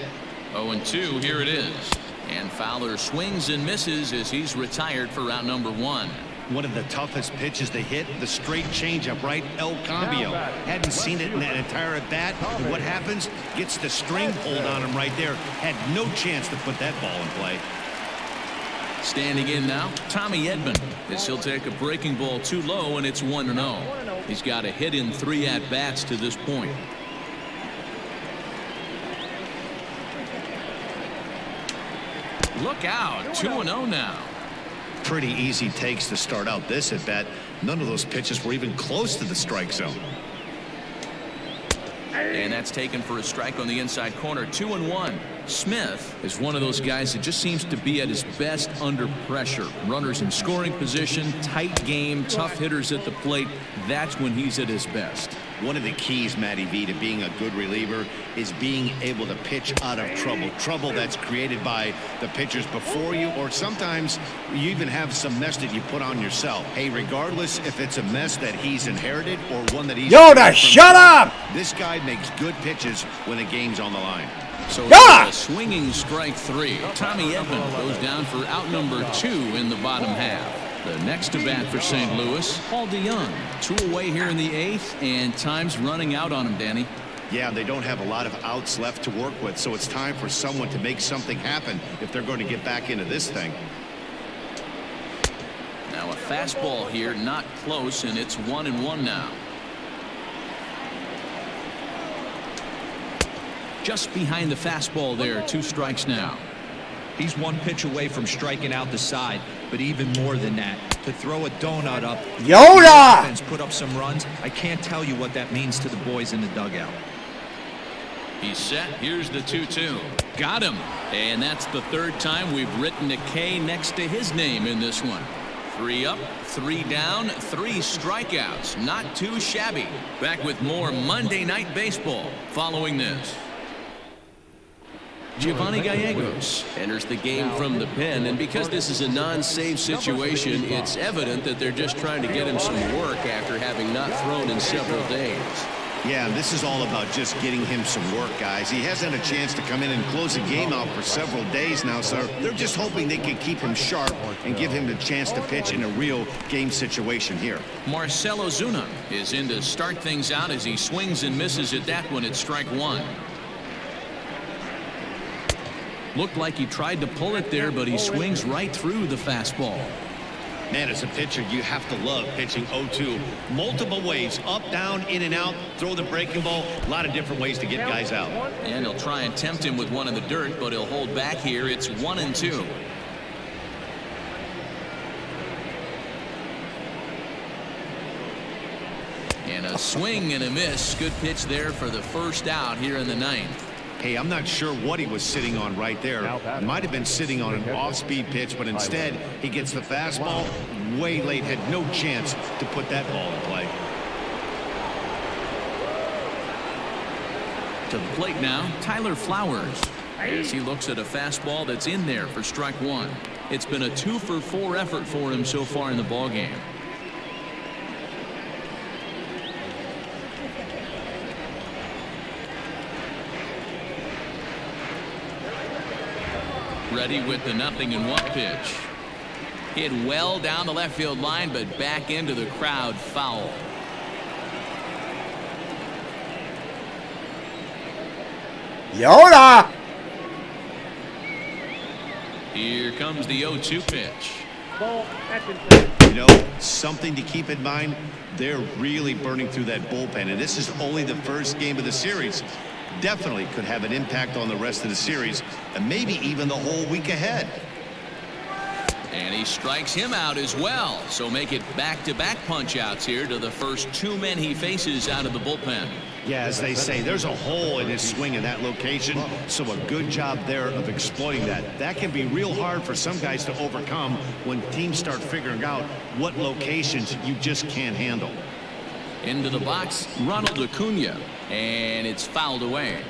Speaker 1: 0-2, here it is. And Fowler swings and misses as he's retired for round number 1.
Speaker 2: One of the toughest pitches to hit, the straight changeup, right? El Cambio. Hadn't seen it in that entire at bat. And what happens? Gets the string pulled on him right there. Had no chance to put that ball in play.
Speaker 1: Standing in now, Tommy Edman, as he'll take a breaking ball too low, and it's 1-0. He's got a hit in 3 at-bats to this point. Look out, 2-0 now.
Speaker 2: Pretty easy takes to start out this at bat. None of those pitches were even close to the strike zone.
Speaker 1: And that's taken for a strike on the inside corner. 2-1. Smith is one of those guys that just seems to be at his best under pressure. Runners in scoring position, tight game, tough hitters at the plate. That's when he's at his best.
Speaker 2: One of the keys, Matty V, to being a good reliever is being able to pitch out of trouble. Trouble that's created by the pitchers before you, or sometimes you even have some mess that you put on yourself. Hey, regardless if it's a mess that he's inherited or one that he's...
Speaker 6: Yoda, shut up!
Speaker 2: This guy makes good pitches when the game's on the line.
Speaker 1: So
Speaker 6: Ah!
Speaker 1: a swinging strike 3. Tommy Edman goes down for out number 2 in the bottom half. The next to bat for St. Louis, Paul DeYoung. 2 away here in the 8th, and time's running out on him, Danny.
Speaker 2: Yeah, they don't have a lot of outs left to work with, so it's time for someone to make something happen if they're going to get back into this thing.
Speaker 1: Now a fastball here, not close, and it's 1-1 now. Just behind the fastball there, 2 strikes now.
Speaker 4: He's 1 pitch away from striking out the side, but even more than that, to throw a donut up.
Speaker 6: Yoda!
Speaker 4: And put up some runs. I can't tell you what that means to the boys in the dugout.
Speaker 1: He's set. Here's the 2-2. Got him. And that's the 3rd time we've written a K next to his name in this one. 3 up, 3 down, 3 strikeouts. Not too shabby. Back with more Monday Night Baseball following this. Giovanni Gallegos enters the game from the pen, and because this is a non-save situation, it's evident that they're just trying to get him some work after having not thrown in several days.
Speaker 2: Yeah, this is all about just getting him some work, guys. He hasn't had a chance to come in and close the game out for several days now, so they're just hoping they can keep him sharp and give him the chance to pitch in a real game situation here.
Speaker 1: Marcell Ozuna is in to start things out as he swings and misses at that one at strike 1. Looked like he tried to pull it there, but he swings right through the fastball.
Speaker 2: Man, as a pitcher, you have to love pitching 0-2. Multiple ways, up, down, in and out, throw the breaking ball. A lot of different ways to get guys out.
Speaker 1: And he'll try and tempt him with one in the dirt, but he'll hold back here. It's 1-2. And a swing and a miss. Good pitch there for the first out here in the 9th.
Speaker 2: Hey, I'm not sure what he was sitting on right there. He might have been sitting on an off-speed pitch, but instead he gets the fastball way late. Had no chance to put that ball in play.
Speaker 1: To the plate now, Tyler Flowers, as he looks at a fastball that's in there for strike 1. It's been a 2-for-4 effort for him so far in the ballgame. Ready with the 0-1 pitch. Hit well down the left field line, but back into the crowd, foul.
Speaker 6: Yoda!
Speaker 1: Here comes the 0-2 pitch.
Speaker 5: Ball, that's in play.
Speaker 2: You know, something to keep in mind, they're really burning through that bullpen, and this is only the first game of the series. Definitely could have an impact on the rest of the series and maybe even the whole week ahead.
Speaker 1: And he strikes him out as well. So make it back-to-back punch-outs here to the first 2 men he faces out of the bullpen.
Speaker 2: Yeah, as they say, there's a hole in his swing in that location, so a good job there of exploiting that. That can be real hard for some guys to overcome when teams start figuring out what locations you just can't handle.
Speaker 1: Into the box, Ronald Acuna, and it's fouled away.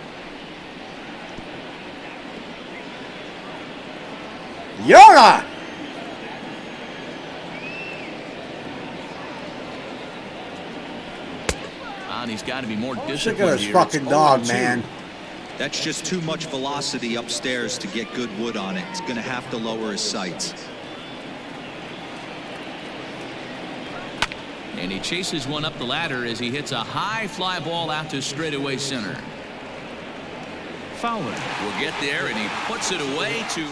Speaker 6: Yoda!
Speaker 1: And he's got to be more
Speaker 6: Look
Speaker 1: disciplined
Speaker 6: at this
Speaker 1: here.
Speaker 6: fucking
Speaker 1: It's
Speaker 6: dog,
Speaker 1: 0-2.
Speaker 6: man.
Speaker 4: That's just too much velocity upstairs to get good wood on it. It's going to have to lower his sights.
Speaker 1: And he chases one up the ladder as he hits a high fly ball out to straightaway center. Fowler will get there, and he puts it away to...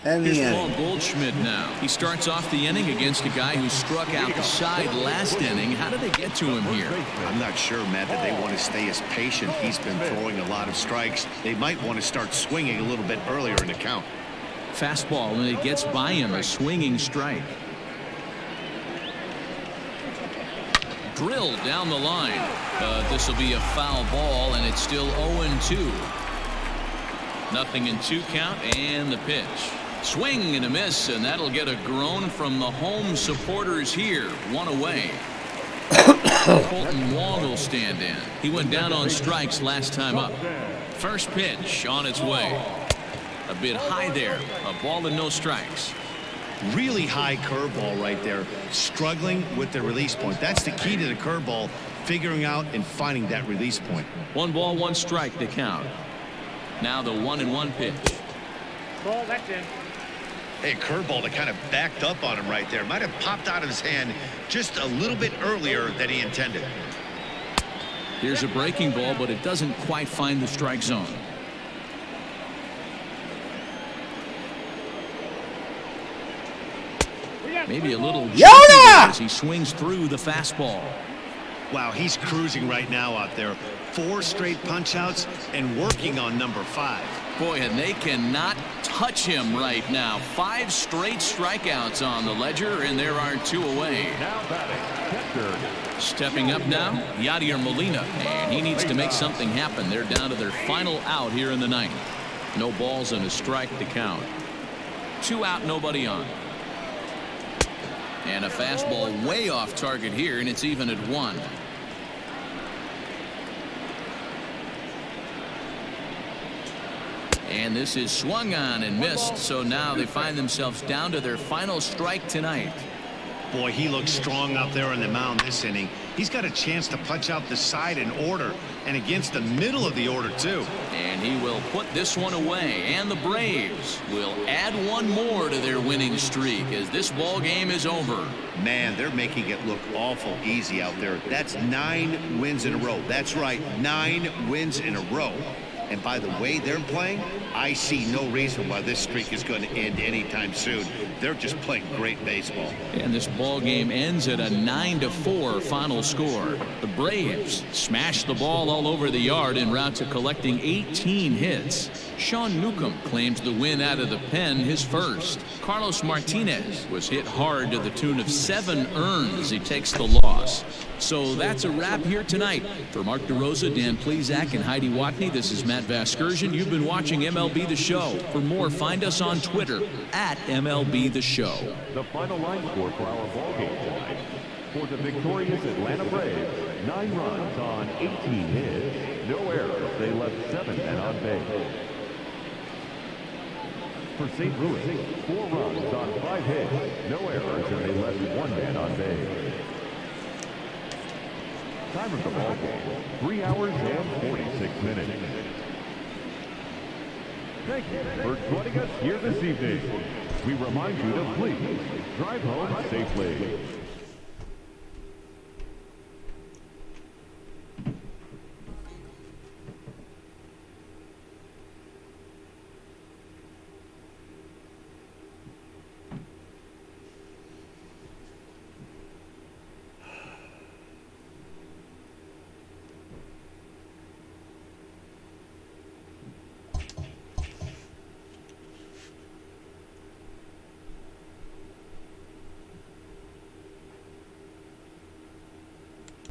Speaker 6: And the
Speaker 1: Here's Paul
Speaker 6: end.
Speaker 1: Goldschmidt now. He starts off the inning against a guy who struck out the side last inning. How did they get to him here?
Speaker 2: I'm not sure, Matt, that they want to stay as patient. He's been throwing a lot of strikes. They might want to start swinging a little bit earlier in the count.
Speaker 1: Fastball, and it gets by him, a swinging strike. Drilled down the line. This will be a foul ball, and it's still 0-2. 0-2 count, and the pitch. Swing and a miss, and that'll get a groan from the home supporters here. 1 away. Colton Wong will stand in. He went down on strikes last time up. First pitch on its way. A bit high there. A ball and no strikes.
Speaker 2: Really high curveball right there. Struggling with the release point. That's the key to the curveball, figuring out and finding that release point.
Speaker 1: 1 ball, 1 strike to count. Now the 1-1 pitch.
Speaker 5: Ball, that's in.
Speaker 2: Hey, curveball that kind of backed up on him right there. Might have popped out of his hand just a little bit earlier than he intended.
Speaker 1: Here's a breaking ball, but it doesn't quite find the strike zone. Maybe a little
Speaker 6: Yoda!
Speaker 1: as he swings through the fastball.
Speaker 2: Wow, he's cruising right now out there. 4 straight punch-outs and working on number 5.
Speaker 1: Boy, and they cannot touch him right now. 5 straight strikeouts on the ledger, and there are 2 away.
Speaker 3: Now batting, catcher.
Speaker 1: Stepping up now, Yadier Molina, and he needs to make something happen. They're down to their final out here in the 9th. No balls and a strike to count. 2 out, nobody on. And a fastball way off target here, and it's even at 1. And this is swung on and missed, so now they find themselves down to their final strike tonight.
Speaker 2: Boy, he looks strong out there on the mound this inning. He's got a chance to punch out the side in order, and against the middle of the order, too.
Speaker 1: And he will put this one away, and the Braves will add 1 more to their winning streak as this ball game is over.
Speaker 2: Man, they're making it look awful easy out there. That's 9 wins in a row. That's right, 9 wins in a row. And by the way they're playing, I see no reason why this streak is going to end anytime soon. They're just playing great baseball.
Speaker 1: And this ball game ends at a 9-4 final score. The Braves smash the ball all over the yard en route to collecting 18 hits. Sean Newcomb claims the win out of the pen, his first. Carlos Martinez was hit hard to the tune of 7 earned as he takes the loss. So that's a wrap here tonight. For Mark DeRosa, Dan Plezak, and Heidi Watney, this is Matt Vasgersian. You've been watching MLB The Show. For more, find us on Twitter at MLB The Show.
Speaker 3: The final line score for our ball game tonight. For the victorious Atlanta Braves, 9 runs on 18 hits. No errors. They left 7 men on base. For St. Louis, 4 runs on 5 hits. No errors, and they left 1 man on base. Time of the ball game, 3 hours and 46 minutes. Thank you for joining us here this evening. We remind you to please drive home safely.